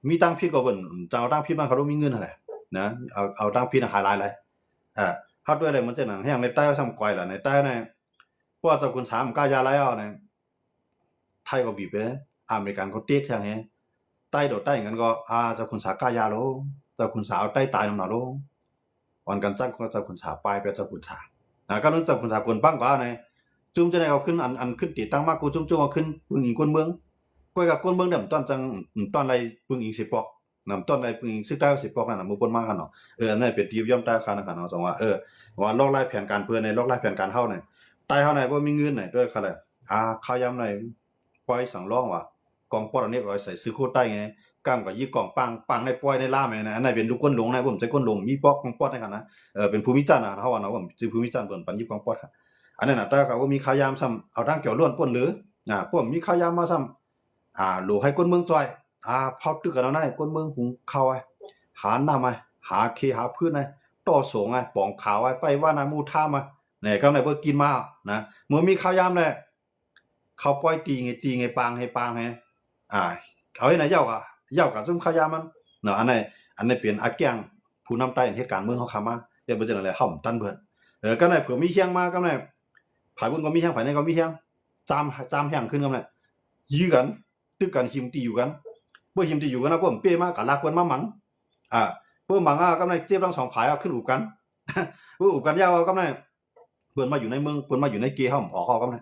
มีตั้งพิษก็เพิ่นจะเอาตั้งพิษมันเขาต้องมีเงินนั่นแหละนะเอาตั้งพิษหายหลายเฮาด้วยอะไรมันจะนั่นแฮงในใต้ซ้ำก้อยล่ะในใต้น่ะเพราะว่าเจ้าคุณ3กายาหลายเอาน่ะไทยก็บีบไปอเมริกันก็เต็กจังไงใต้โดดใต้งั้นก็เจ้าคุณสากายาโลเจ้าคุณสาวใต้ตายนำหนาโลวันกันจังก็เจ้าคุณสาปลายไปเจ้าคุณสาก็นึกเจ้าคุณสาคนบ้างกว่าในจุ่มจะได้เอาขึ้นอันขึ้นติตั้งมากกูจุ่มเอาขึ้นปึงอีกคนเมืองก้อยกับคนเมืองเดิมตอนจังตอนไรปึงอีกสิปอก นำต้นในปึงซึกได้สิปอกนั่นน่ะมือปนมากันเนาะอันนั้นเป็นที่ย่อมใต้คานะกันเนาะจังว่าว่าลอกไล่แผนการเพื่อนในลอกไล่แผนการเฮาเนี่ยใต้เฮาไหนบ่มีเงินไหนด้วยค่ะแหละข้าวยำไหนปล่อยสังร้องว่ากองปอดอันนี้ไว้ใส่ซื้อโคตรใต้ไงกล้ามกับยี่กองปังในปล่อยในล่ามนะอันไหนเป็นลูกก้นหลงนะผมใจก้นหลงมีปอกกองปอดในกันนะเป็นภูมิจันทร์นะเฮาว่าเนาะผมชื่อภูมิจันทร์เปิ้นปันยี่กองปอดค่ะอันนั้นน่ะแต่ก็ว่ามีข้าวยำซ้ำเอาดังเกี่ยวล้วนป่นหรือพวกมีข้าวยำมาซ้ำหลูให้ก้นเมืองจอยเผาตึกกันเอาได้ก้นเมืองหุงข้าวไว้หาน้ำไว้หาเคหาพืชไว้ต่อสงไว้ป่องขาวไว้ไปว่านามูท่ามาเนี่ยก็ไหนเพิ่นกินมานะเมื่อมีข้าวยำแหละเขาปล่อยตีไงปางให้เอาให้ไหนเย้าก็ซุ่มข้าวยำมันเนาะอันนี้เป็นอาแกงผู้นำใต้เหตุการณ์เมืองเขาเข้ามาเดี๋ยวบ่จังได๋ห่อมตันเพิ่นก็ไหนเผื่อมีเฮียงมาก็ไหนไผบุญก็มีเฮียงไผไหนก็มีเฮียงจามเฮียงขึ้นก็ไหนยื้อกันตึกกันหิมตีอยู่กันบ่หิมตีอยู่กันนะพวกเป้มาก็ลากเพิ่นมาหมังพวกหมังก็ไหนเจ็บทั้งสองฝ่ายขึ้นอุบกันอุบกันยาวก็ไหนเพิ่นมาอยู่ในเมืองเพิ่นมาอยู่ในเกเฮาออกก็ไหน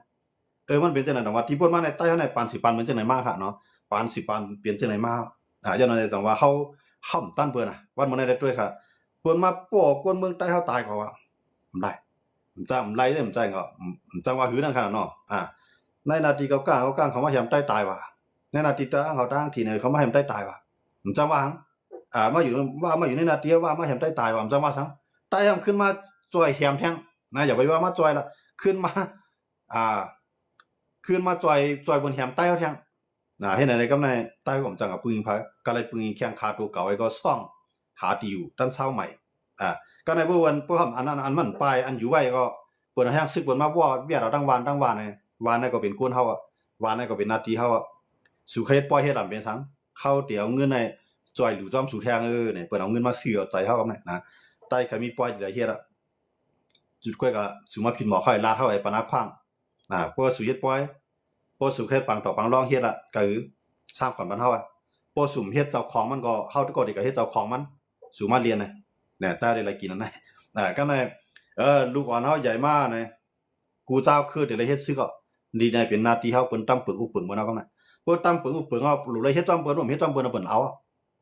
มันเป็นจังได๋จังว่าที่เพิ่นมาในใต้เฮาในปานสิปานเป็นจังได๋มาค่ะเนาะปานสิปานเปลี่ยนจังได๋มาอย่างนั้นจังว่าเฮาห่อมตันเพิ่นวันมื้อนั้นได้ด้วยค่ะเพิ่นมาป้อกวนเมืองใต้เฮาตายก็ว่าได้จำไรได้ผมใจก็จังว่าหือนั่นขนาดเนาะในนาทีเขาก้างเขามาแหมใต้ตายว่ะในนาทีตาเขาตั้งทีเนี่ยเขามาแหมใต้ตายว่ะผมจังว่าหังมาอยู่ในนาทีว่ามาแหมใต้ตายว่ะผมจังว่าสังใต้แหมขึ้นมาจอยแหมแทงนะอย่าไปว่ามาจอยละขึ้นมาจอยบนแหมใต้เขาแทงเฮ็ดไหนๆก็ในใต้ผมจังกับปึงพายก็เลยปึงแข้งคาตัวเก่าไว้ก็ซ่องหาที่อยู่ตั้นเช้าใหม่ก็ในเมื่อวันพวกอันนั้นอันมันไปอันอยู่ไว้ก็เปิ้นให้ซึกเปิ้นมาว่าเวียเราตั้งวานนี่วานนั่นก็เป็นกวนเฮาวานนั่นก็เป็นหน้าที่เฮาสู่เฮ็ดปล่อยเฮ็ดลำเป็นสังเฮาเดี๋ยวเงินในจ่อยหลู่จอมสู่แทงเนี่ยเปิ้นเอาเงินมาซื้อเอาใจเฮากับนะใต้ใครมีปล่อยได้เฮ็ดจุดก้อยก็สู่มาผิดหมอค่อยลาดเฮาไอ้ปานาขว้างพวกสู่เฮ็ดปล่อยพวกสู่แค่ปังต่อปังรองเฮ็ดก็คือสร้างขวัญบ้านเฮาพวกสู่เฮ็ดเจ้าของมันก็เฮาก็ได้ก็เฮ็ดเจ้าของมันสู่มาเรียนเนี่ยตาได้ละกินนั่นก็ในลูกอ่อนเฮาใหญ่มากนะกูเจ้าคือได้ละเฮ็ดซึกก็ดีในเป็นหน้าที่เฮาเปิ้นตั้มปึงอุปึงบ่เนาะก็นะพวกตั้มปึงอุปึงเฮาลูกเลยเฮ็ดจอมเปิ้นบ่เฮ็ดจอมเปิ้นเปิ้นเอา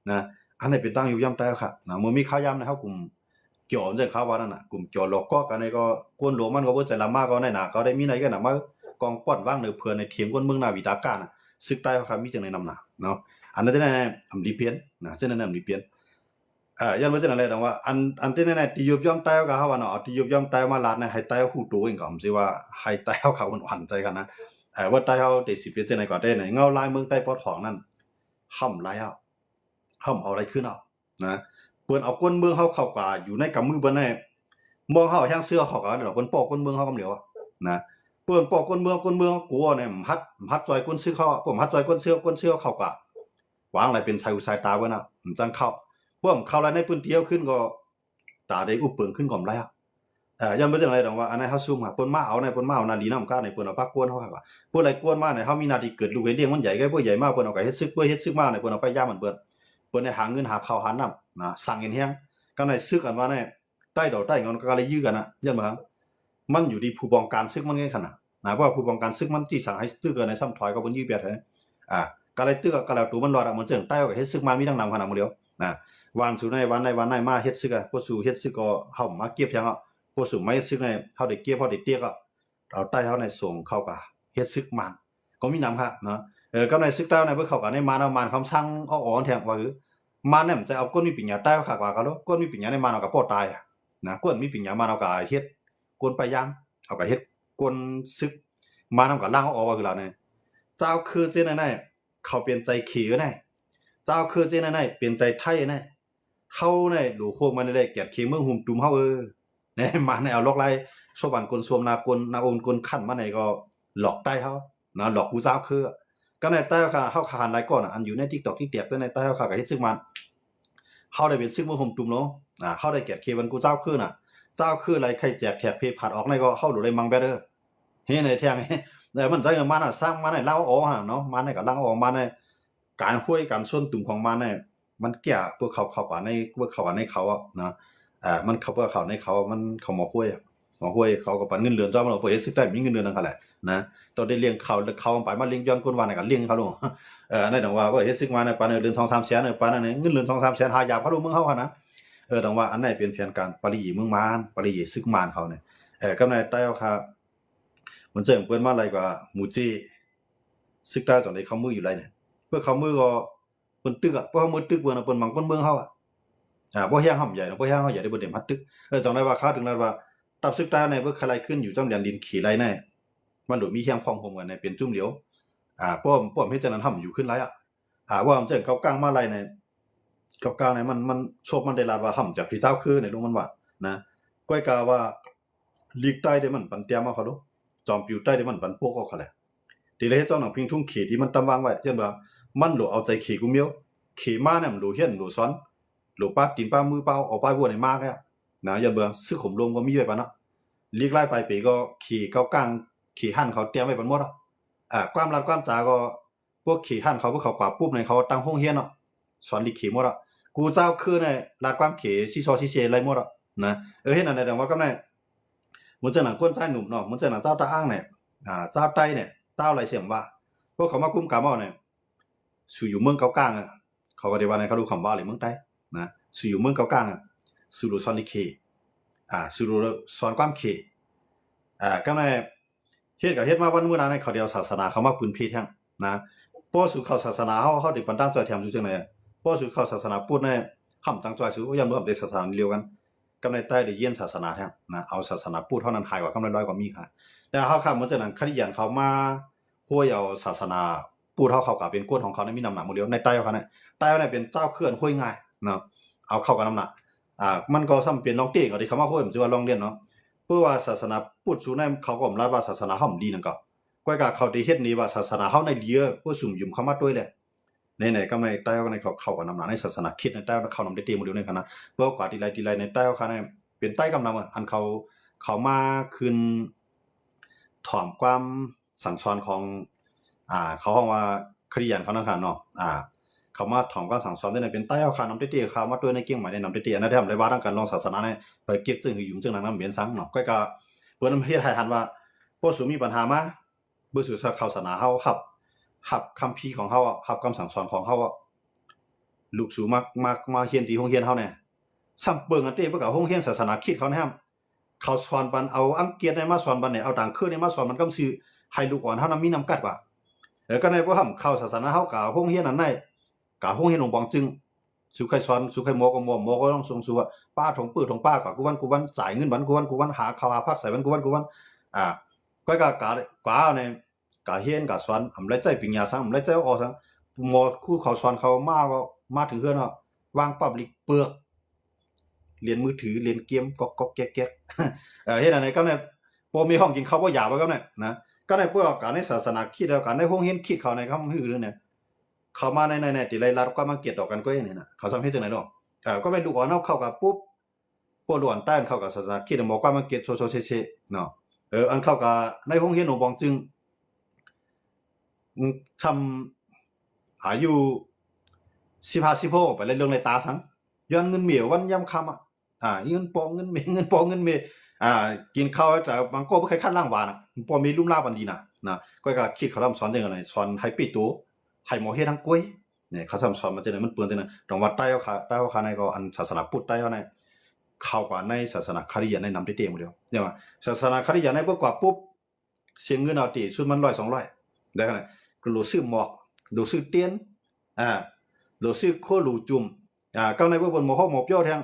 นะอันนี้เป็นตั้งอยู่ย่ำใต้ค่ะนะมื้อมีข้าวยำนะเฮากลุ่มเกี่ยวจังข้าวว่านั่นน่ะกลุ่มเกี่ยวหลอกก็กันในก็กวนหลวงมันก็บ่ใจละมากก็ในน่ะก็ได้มีไหนกันน่ะมากองป้อนว่างในเพื่อนในเถียงคนเมืองนาวิตากาน่ะซึกใต้ครับมีจังได๋นำน่ะเนาะอันนั้นจะได้อำดีเพียนนะจังนั้นอำดีเพียนยันว่าจังได๋แต่ว่าอันที่แน่ๆที่ยุบย่อมใต้ก็เฮาว่าเนาะที่ยุบย่อมใต้มาลาดให้ใต้ฮู้ตัวเองก็สิว่าให้ใต้เฮาเขาหวั่นใจกันนะว่าใต้เฮาได้สิเป็นจังได๋ก็ได้เงาลายเมืองใต้ปอดของนั่นห่ำหลายห่ำเอาอะไรขึ้นนะเปิ้นเอาก้นเมืองเฮาเข้ากว่าอยู่ในกำมือเปิ้นแน่มองเฮาแฮงเสื้อเขาก็ดอกเปิ้นปอกก้นเมืองเฮากำเหลียวนะเปิ้นปอกก้นเมืองกูเนี่ยหัดจอยก้นซื้อเขาผมหัดจอยก้นเสื้อเข้ากว่าวางอะไรเป็นสายหูสายตาเบิ่นจังเข้าพวกเข้าแล้วในพื้นที่เฮาขึ้นก็ตาได้อุปเปิงขึ้นก่อมไรยังบ่จังได๋ดอกว่าอันนั้นเฮาซุ่มเปิ้นมาเอานาดีนำกาในเปิ้นเอาปากกวนเฮาค่ะพวกไรกวนมาเนี่ยเฮามีหน้าที่เกิดลูกให้เลี้ยงมันใหญ่ก็บ่ใหญ่มากเปิ้นเอาก็เฮ็ดซึกมาเนี่ยเปิ้นเอาไปย่ามมันเปิ้นได้หาเงินหาข้าวหาน้ำนะสั่งเห็นแฮงก็ในซึกกันว่าเนี่ยใต้ดอกใต้เงาก็เลยยื้อกันยันบ่มันอยู่ที่ผู้บงการซึกมันไงคั่นเพราะว่าผู้บงการซึกมันจี้สั่งให้ตื้อกันในซ้ำถอยก็บ่ยื้อเปียดก็เลยตื้อก็แล้วตัวมันรอดมันจังใต้ก็เฮ็ดซึกมามีทั้งนำคั่นมื้อเดียววานสู่ในวันมาเฮ็ดซึกพวกสู่เฮ็ดซึกก็เฮามาเก็บแฮงพวกสู่มาเฮ็ดซึกในเฮาได้เก็บเฮาได้เตียกเอาใต้เฮาในส่งเข้าก็เฮ็ดซึกมันก็มีนำครับเนาะก็ในซึกใต้ในเพิ่นเข้าก็ในมันคำสั่งอ้อๆแทงว่ามันเนี่ยมันจะเอาก้นมีปิญญาใต้ขากว่าเขาแล้วก้นมีปิญญาในมันเอากับพ่อตายนะก้นมีปิญญามันเอากับเฮ็ดก้นไปย่างเอากับเฮ็ดก้นซึกมันเอากับล่างเอาออกว่าคือล่ะเนี่ยเจ้าคือเจนไหนเขาเปลี่ยนใจขี้แน่เจ้าคือเจนไหนเปลี่ยนใจไทยแน่เฮาเนี่ยหลูโคกมันได้เกียรติขี้เมืองหุ่มตุ่มเฮาเนี่ยมาในเอาลอกไล่สวรรค์กลสวมนาโอนกลคั่นมาในก็หลอกใต้เฮานะหลอกกูเจ้าคือก็ในใต้ค่ะเฮาคานหลายก่อนอันอยู่ใน TikTok ที่เตียกในใต้เฮาค่ะก็เฮ็ดซึกมันเฮาได้เป็นซึกเมืองหุ่มตุ่มเนาะเฮาได้เกียรติขี้วันกูเจ้าคือเจ้าคืออะไรใครแจกแถกเพผัดออกในก็เฮาดูได้มังแบเด้อเฮ็ดในแทงแต่มันได้มันสร้างมันให้เล่าออกเนาะมันให้ก็เล่าออกมาในการห้วยการส้นตุ่มของมันเนี่ยมันแก่พวกเขากว่าในพวกเขาในเขาเนาะมันเขาพวกเขาในเขามันเขามาห้วย ของห้วยเขาก็ปันเงินเดือนจ้อมเราบ่เฮ็ดซึกได้มีเงินเดือนนั่นก็แหละนะตอนได้เลี้ยงเขาไปมาเลี้ยงย้อนก้นวันก็เลี้ยงเขาลงอันนั้นว่าเฮ็ดซึกมาในปันเดือน 2-3 แสนปันนั้นเงินเดือน 2-3 แสนหายาบเขาดูเมืองเฮาคั่นนะดังว่าอันไหนเป็นแผนการปริยีเมืองมานปริยีซึกมานเขาเนี่ยกำในใต้เอาค่ะมันจะเปิ้นมาอะไรกว่าหมู่จีซึกได้ตอนนี้เขามืออยู่ไรเนี่ยเพื่อเขามือก็เปิ้นตึกเพราะเขามือตึกเปิ้นเปิ้นมังก้นเมืองเฮาบ่แฮงห่ำใหญ่บ่แฮงเฮาใหญ่ได้บ่เต็มฮัดตึกจังได้ว่าเขาถึงนั้นว่าตับซึกได้ในเพิ่นใครขึ้นอยู่จ้อมแดนดินขี่ไรแน่มันโดมีเฮียงความคมกันในเป็นจุ่มเหลียวป้อมเฮ็ดจังนั้นห่ำอยู่ขึ้นไรว่ามันจะเขากลางมาไรในเขากลางในมันโชคมันได้ลาดว่าห่ำจากพี่เจ้าคือในลุงมันว่านะก้อยกาว่าลีกใต้ได้มันปันเตียมาเขาดูจอมปิวใต้ได้มันปันพวกเขาแหละทีเลยเจ้าหนังพิงทุ่งขี่ที่มันตำวางไว้เช่นว่ามันหลเอาใจขี่กูเมียวขี่มาเนี่ยมันหลเฮียนหลซ้อนหลป้าตีนป้ามือเป้าเอาป้ายวัวในมากเนี่ยนะอย่าเบื่อซื้อขมลงก็มีไว้ปะเนาะลีกไล่ไปปีก็ขี่เก้ากลางขี่หั่นเขาเตรียมไว้ปันหมดความรับความจาก็พวกขี่หั่นเขาพวกเขากวาดปุ๊บในเขาตั้งห้องเฮียนเนาะสอนลีกขี่หมดกูเจ้าคือในรัดความขี่ซีซอซีเซไรหมดนะเห็นอันไหนแต่ว่าก็ในมันจะหนังก้นใจหนุ่มเนาะมันจะหนังเจ้าตาอ้างเนี่ยเจ้าใต้เนี่ยเจ้าอะไรเสียงว่าพวกเขามากุ้มกามอเนี่ยสู่อยู่เมืองเกากลางเขาก็ได้ว่าในเขาดูคำว่าอะไรเมืองใต้นะสู่อยู่เมืองเกากลางสู่รูซอนดิเคสู่รูซอนความเคก็ในเฮ็ดกับเฮ็ดมาวันมื้อนั้นเขาเดียวศาสนาเขามาปืนพีแท้งนะป้อสู่เข้าศาสนาเฮาได้ปันตั้งใจแถมอยู่จังได๋ป้อสู่เข้าศาสนาพุทธเนี่ยห่ำตั้งใจสู่ยามบ่ได้ศาสนาเดียวกันกำในใต้ได้เยี่ยนศาสนาแท้นะเอาศาสนาพุทธเท่านั้นหายกว่ากำในร้อยกว่ามีค่ะแต่เฮาข้ามมันจะนั้นคริยันเขามาห้วยเอาศาสนาพุทธเขาก็เป็นกวนของเขาในมีน้ำหนักหมดเดียวในใต้เขาเนี่ยใต้เนี่ยเป็นเจ้าเคลื่อนห้วยง่ายเนาะเอาเข้ากับน้ำหนักมันก็ซ้ำเป็นลองเต้งเอาที่เขามาห้วยผมสิว่าลองเรียนเนาะเพื่อว่าศาสนาพุทธสู่ในเขาก็รัดว่าศาสนาเฮาดีนั่นก็ก้อยกะเขาได้เฮ็ดนี้ว่าศาสนาเฮาในเลียผู้สุ่มยุมเข้ามาด้วยแหละไหนๆก็ไม่ใต้ก็ในเขาเข้ากับน้ำหนักในศาสนาคิดในใต้เขานำได้ตีหมดเดียวในคณะเพื่อกว่าทีไรในใต้เขาเนี่ยเป็นใต้กำลังอันเขามาคืนถ่อมความสั่งสอนของเขาห้องว่าคริยันเขานั่นค่ะเนาะเขามาถ่อมความสั่งสอนได้ในเป็นใต้เอาคานำได้ตีเขามาด้วยในเกี่ยงหมายในนำได้ตีอันนั้นได้ทำได้ว่าทางการลองศาสนาเนี่ยเปิดเก็บซึ่งอยู่ซึ่งนั้นเปลี่ยนสังเนาะก็เปิ้นเฮ็ดให้หันว่าบ่สูมีปัญหามาบ่สูเข้าศาสนาเฮารับคัมภีร์ของเฮารับคำสั่งสอนของเฮาลูกสูมาเรียนที่โรงเรียนเฮาเนี่ยซ้ำเบิ่งอันเต้เพิ่นก็โรงเรียนศาสนาคริสต์เขาเนี่ยเขาสอนปันเอาอังกฤษได้มาสอนปันเนี่ยเอาต่างคือได้มาสอนมันก็สิให้ลูกอ่อนเฮานำมีนำกัดว่าก็ในบ่ทำเข้าศาสนาเฮาก็โรงเรียนนั้นได้ก็โรงเรียนหลวงปองจึงสุใครสอนสุใครหมอก็ต้องส่งสู่ว่าป้าถงปื้อถงป้าก็กูวันจ่ายเงินวันกูวันหาข้าวหาผักใส่วันกูวันก็กะเนี่ยกะเฮียนกะสอนอำไลใจปิญญาสังอำไลใจออสังหมอคู่เขาสอนเขามาถึงเฮือนวางปับลิกเปลือกเรียนมือถือเรียนเกมก๊อกแก๊กเฮ็ดอันไหนก็เนี่ยบ่มีห้องกินข้าวบ่อยากบ่ก็เนี่ยนะก็ในพวกการในศาสนาคริสต์แล้วกันในโรงเรียนคริสต์เขาในคำฮือเนี่ยเข้ามาในที่ไรรัดก็มาเกียรติดอกกันก็อย่างนี้นะเขาทำให้จังไหนเนาะก็เป็นลูกอ่อนเฮาเข้ากับปุ๊บพวกลูกอ่อนใต้เข้ากับศาสนาคริสต์บอกว่ามาเกียรติโซเชเนาะอันเข้ากับในโรงเรียนหลวงปองจึงทำอายุ15-16ไปเลยเรื่องในตาสังย้อนเงินเมียวันยามค่ำเงินปองเงินเมกินข้าวแต่บางก็บ่เคยคัดล่างหวานบ่มีลุ่มลาบันดีนะก็คิดเขาทำสอนจังได๋สอนให้ปิดตัวให้หมอเฮ็ดทั้งกล้วยเนี่ยเขาทำสอนมาจังได๋มันเปื้อนจังได๋ต้องว่าใต้เอาค่ะในก็อันศาสนาพุทธใต้เอาในเข้ากว่าในศาสนาคริสต์ในนำได้เต็มหมดแล้วเนี่ยว่าศาสนาคริสต์ในบ่กว่าปุ๊บเสียเงินเอาติชุดมัน100 200ได้ขนาดก็รู้ซื้อหมอกรู้ซื้อเตียนรู้ซื้อโคหลูจุ่มก็ในบ่บนหมอเฮาหมอเปียวแทง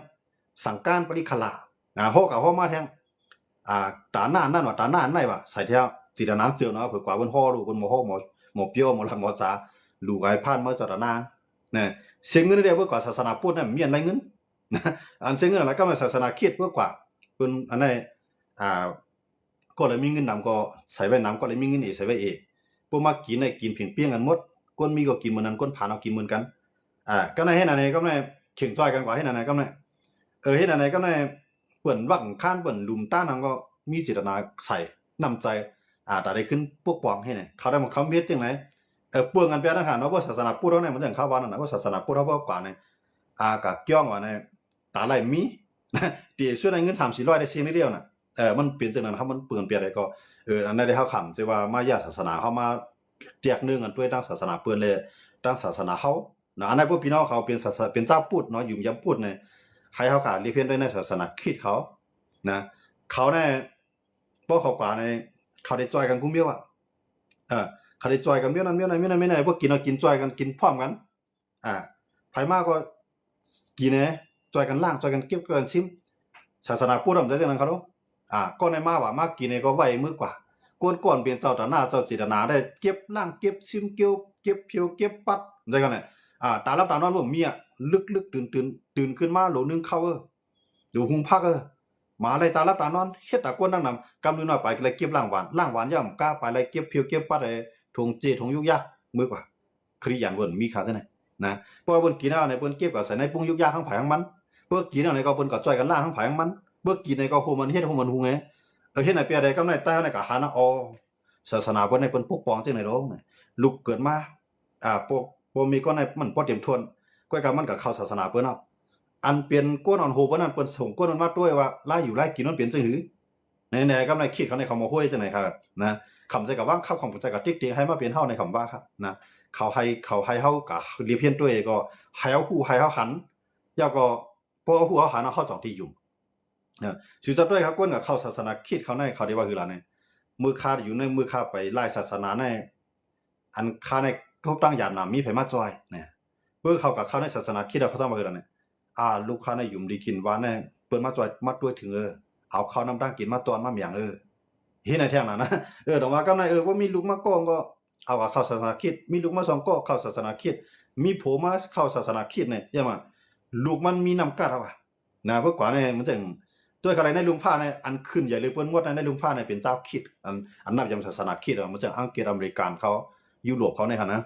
สังการปริขลาเฮาก็เฮามาแทงตาหน้านั่นว่าตาหน้าไหนว่าใส่เที่ยวสิดานังเจือเนาะเผื่อกว่าบนฮอดูบนหมอเฮาหมอเปียวหมอหลังหมอจ๋าลูกไอ้พานมาจตนาเนี่ยเสียเงินได้เพื่อกว่าศาสนาพุทธน่ะมีอันไรเงินอันเสียเงินอะไรก็มาศาสนาคริสต์เพื่อกว่าเพิ่นอันนั้นก็เลยมีเงินนำก็ใส่ไว้นำก็เลยมีเงินอีกใส่ไว้อีกพวกมากินได้กินเพียงเปี้ยงกันหมดก้นมีก็กินเหมือนนั้นก้นผ่านเอากินเหมือนกันก็ในเฮ็ดอันนี้ก็ในเข่งจ้อยกันกว่าเฮ็ดอันนั้นก็ในเฮ็ดอันนั้นก็ในเปิ้นวังค้านเปิ้นลุมต้านนำก็มีเจตนาใส่นำใจแต่ได้ขึ้นปกป้องให้เนี่ยเขาได้มาคำเฮ็ดจังได๋เปื้องกันไปทางว่าศาสนาพุทธเฮาเนี่ยมันจังเข้าว่านั่นน่ะว่าศาสนาพุทธเฮาบ่กว่าเนี่ยก็เกี่ยวว่าเนี่ยตาไหลมีตีช่วยได้เงิน3-400ได้เสียงนิดเดียวน่ะ มันเปลี่ยนจังนั้นครับมันเปลี่ยนอะไรก็อันนั้นได้เฮาขำที่ว่ามาญาติศาสนาเฮามาแยกหนึงกันด้วยทางศาสนาเปิ้นเลยทางศาสนาเฮานะอันนั้นพวกพี่น้องเขาเป็นศาสนาเป็นเจ้าพุทธเนาะอยู่ยำพุทธเนี่ยใครเฮาก็เรียกเพิ่นด้วยในศาสนาคริสต์เขานะเขาเนี่ยพวกเขากว่าในเขาได้จอยกันกุมเมียวอ่ะเขาได้จอยกันเมียวนั้นไม่ได้พวกกินเอากินจอยกันกินพร้อมกันไผมาก็กินแหน่จอยกันล้างจอยกันเก็บกันชิมศาสนาพุทธมันจะจังนั้นเขาเนาะก็ในมาว่ามากินเนี่ยก็ไว้มือกว่าก่อนเป็นเจ้าตาหน้าเจ้าจิตนาได้เก็บล้างเก็บซิมเก็บเพียวเก็บปัดได้กันน่ะตารับตานอนบ่มีลึกตื่นขึ้นมาโหลนึงเข้าดูหุงพักมาเลยตารับตานอนเฮ็ดตะก้นนั่งนำกำนึงน้อยไปก็เลยเก็บล้างหวานย่ำกล้าไปเลยเก็บเพียวเก็บปัดไอ้ทงเจทงยุกยักมือกว่าคริยันเบิ่นมีค่าจังได๋นะเพราะว่าเพิ่นกินเอาในเพิ่นเก็บก็ใส่ในปุงยุกยักทั้งไผทั้งมันเพิ่นกินเอาในก็เพิ่นก็จ้อยกันล้างทั้งไผทั้งมันเบิ่กินในก็โหมันเฮ็ดโหมันหุงไงเฮ็ดไหนเปียใดกำไดใต้ในก็หานะศาสนาเพิ่นให้เพิ่นปกป้องจังได๋ดอกลูกเกิดมาบ่มีก็ในมันบ่เต็มทวนก้อยก็มันก็เข้าศาสนาเพิ่นเนาะอันเปลี่ยนก้นอ่อนโหบ่นั้นเพิ่นส่งก้นมันมาด้วยว่าลายอยู่ลายกินมันเปลี่ยนจังหือไหนๆกำไดคิดเขาในคำว่าห้วยจังได๋ครับนะคำใจก็ว่าคำใจก็ติ๊กๆให้มาเปลี่ยนเฮาในคำว่าครับนะเขาให้เฮาก็เรียกเพี้ยนด้วยก็ให้เฮาฮู้ให้เฮาหันแล้วก็พอเอาฮู้เฮาหันเฮาจ้องที่ยุ่งสิจับด้วยครับก้นก็เข้าศาสนาคริสต์เขาในเขาได้ว่าคือล่ะเนี่ยมือคาอยู่ในมือคาไปหลายศาสนาในอันคาในทุกตั้งยามน่ะมีไผมาจอยเนี่ยเพิ่นเขาก็เข้าในศาสนาคริสต์เขาซ้ำว่าคือล่ะเนี่ยลูกค้าในยุ่มดีกินหวานแน่เปิ้นมาจอยมาด้วยถึงเอาข้าวน้ำตั้งกินมาตอนมาเมียงเฮ็ดในแท้งนั้นนะต้องว่ากำไดว่ามีลูกมาก้องก็เอาเข้าศาสนาคริสต์มีลูกมาสองก็เข้าศาสนาคริสต์มีผัวมาเข้าศาสนาคริสต์เนี่ยอย่ามาลูกมันมีน้ำกัดเอานะเพิ่นกว่าเนี่ยมันจังด้วยอะไรในลุงฟ้าเนี่ยอันขึ้นใหญ่เลยเปิ้นงดในลุงฟ้าเนี่ยเป็นเจ้าคริสต์อันนับยำศาสนาคริสต์มันจังอังกฤษอเมริกันเขายุโรปเขาในหั่นนะ